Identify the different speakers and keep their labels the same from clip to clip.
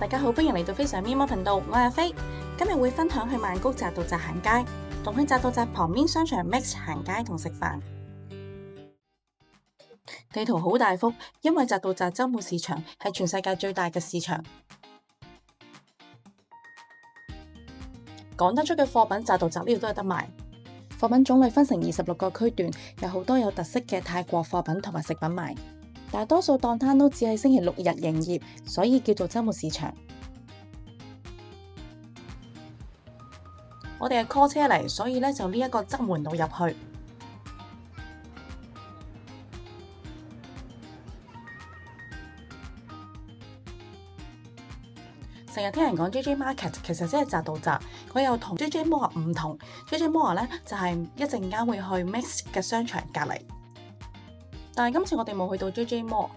Speaker 1: 大家好，歡迎嚟到飛上咪摩頻道，我係阿飛。今日會分享去曼谷匝道閘行街，同去匝道閘旁邊商場 Mix 行街同食飯。地圖好大幅，因為匝道閘週末市場係全世界最大嘅市場。講得出嘅貨品，匝道閘呢度都有得賣。貨品種類分成26個區段，有好多有特色嘅泰國貨品同埋食品賣。大多數檔攤都只係星期六日營業，所以叫做週末市場。我哋係 call 車嚟，所以就呢一個側門路入去。成日聽人講 JJ Market， 其實即係匝道閘，佢又同 JJ Mall 唔同。JJ Mall 呢就係一陣間會去 Mix 嘅商場隔離。但係今次我哋冇去到 JJ Mall，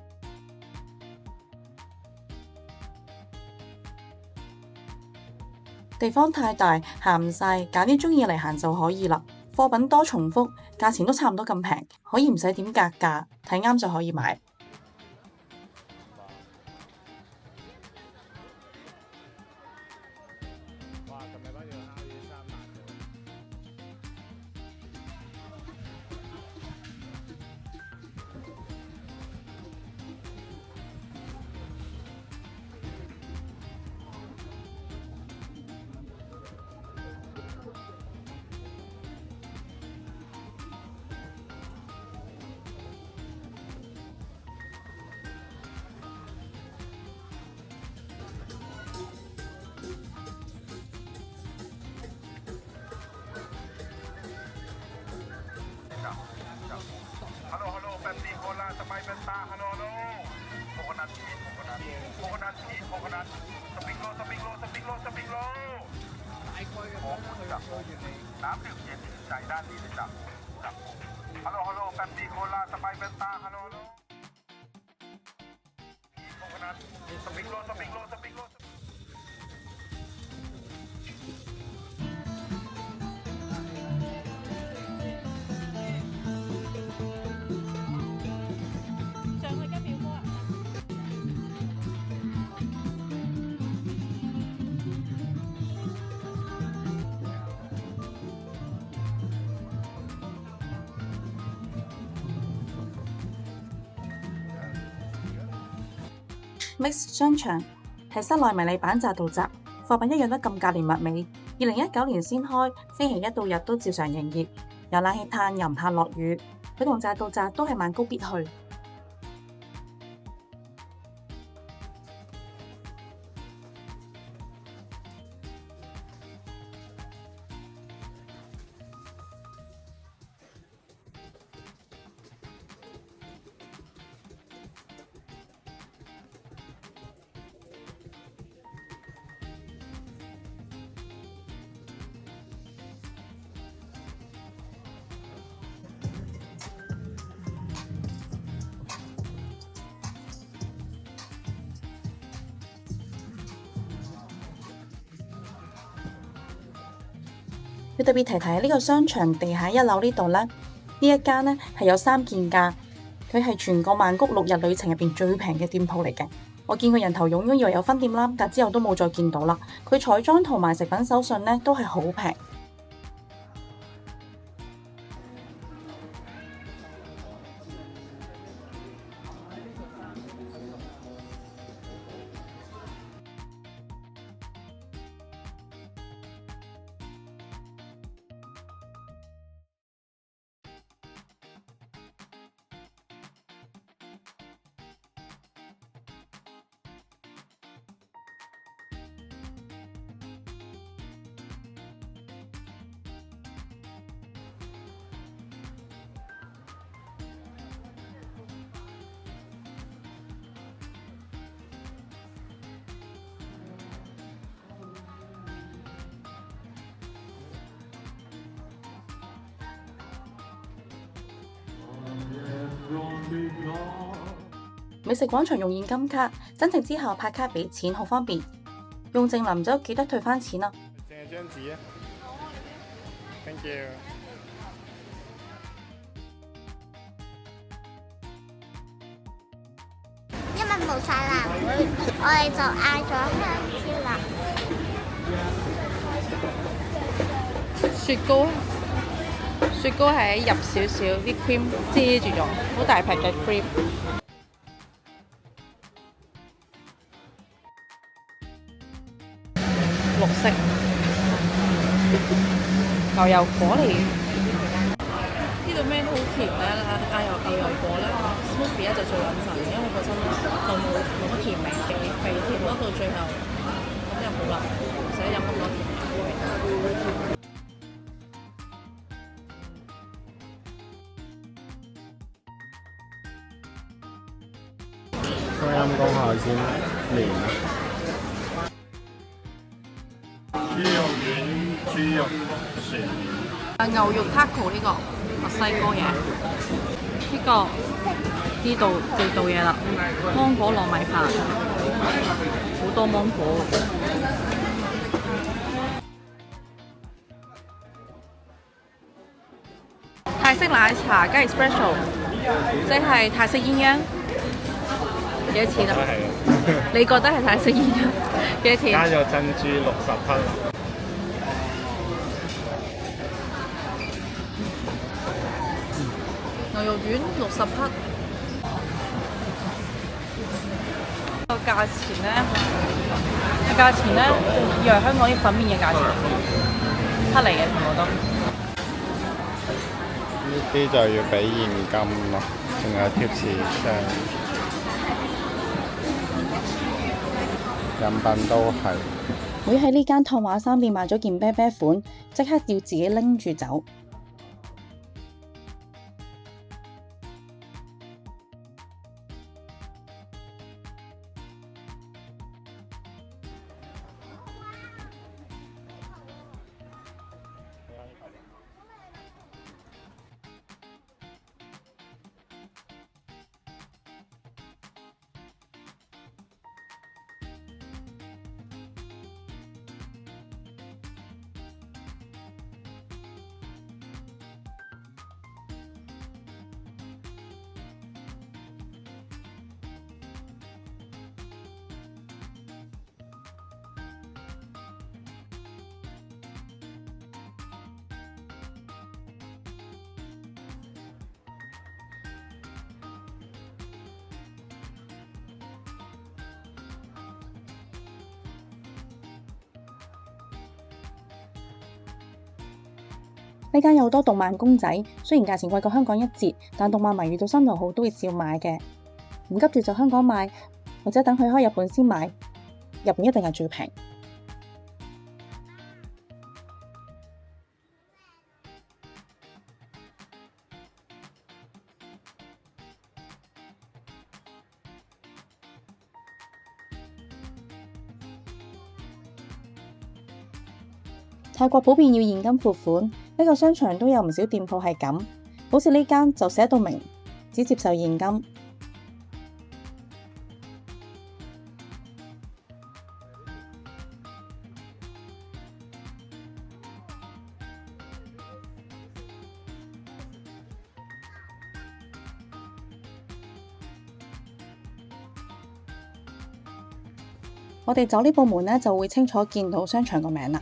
Speaker 1: 地方太大，行唔晒，揀啲鍾意嚟行就可以啦。貨品多重複，價錢都差唔多咁平，可以唔使點格價，睇啱就可以買。
Speaker 2: Hello, Pepsi Cola, sabay benta. Hello. Coconut cheese, coconut. Sa biglo. น้ำดื่มเย็นใจด้านนี้เลยจ้ะ Hello, Pepsi Cola, sabay benta. Hello. Coconut, sa biglo.
Speaker 1: Mix 商場係室內迷你版匝道閘，貨品一樣都咁價廉物美。2019年先開，星期一到日都照常營業，有冷氣嘆又唔怕落雨。佢同匝道閘都係曼谷必去。要特別提提呢個商場地下1樓呢度呢一間係有3件價，佢係全個曼谷6日旅程入邊最平嘅店鋪嚟嘅。我見佢人頭湧湧，以為有分店啦，但之後都冇再見到啦。佢彩妝同埋食品手信都係好平。美食廣場用現金卡，增值之後拍卡俾錢，好方便。用剩臨走記得退返錢啊！
Speaker 2: 淨係張紙啊 ！Thank you。
Speaker 3: 因為冇同晒冷妹，我哋就嗌咗香蕉啦。
Speaker 1: 雪糕，雪糕係入少少啲 cream 遮住咗，好大劈嘅 cream。綠色牛油果嚟，呢度咩都好甜咧，嗌牛油果咧 smoothie 咧就最穩陣，因為本身就冇乜甜味，未甜得到最後咁就好啦，唔使飲咁多甜味。
Speaker 4: 收音公海鮮麵啊！豬肉丸、豬肉船。
Speaker 1: 牛肉 taco 呢個墨西哥嘢，呢度地道嘢啦，芒果糯米飯，好多芒果。泰式奶茶加 espresso， 即係泰式鴛鴦，幾多錢啊？你覺得係泰式鴛鴦幾多錢？
Speaker 4: 加咗珍珠60克。
Speaker 1: 牛肉丸60克，個價錢咧，以為香港啲粉麵嘅價錢，出嚟嘅全部都。
Speaker 4: 呢啲就要俾現金咯，仲有貼士箱。飲品都係。
Speaker 1: 妹喺呢間燙畫衫店買咗件啤啤款，即刻要自己拎住走。呢間有好多動漫公仔，雖然價錢貴過香港一截，但動漫迷遇到心頭好都會照買嘅。唔急住就香港買，或者等佢開日本先買，日本一定係最平。泰國普遍要現金付款，呢個商場都有唔少店鋪係咁，好似呢間就寫到明，只接受現金。我哋走呢部門呢，就會清楚見到商場個名啦。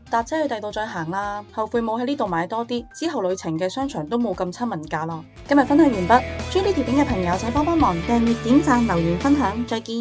Speaker 1: 搭車去第度再行啦，後悔冇喺呢度買多啲，之後旅程嘅商場都冇咁親民價啦。今日分享完畢，鍾意呢條片嘅朋友請幫忙訂閱、點讚、留言、分享，再見。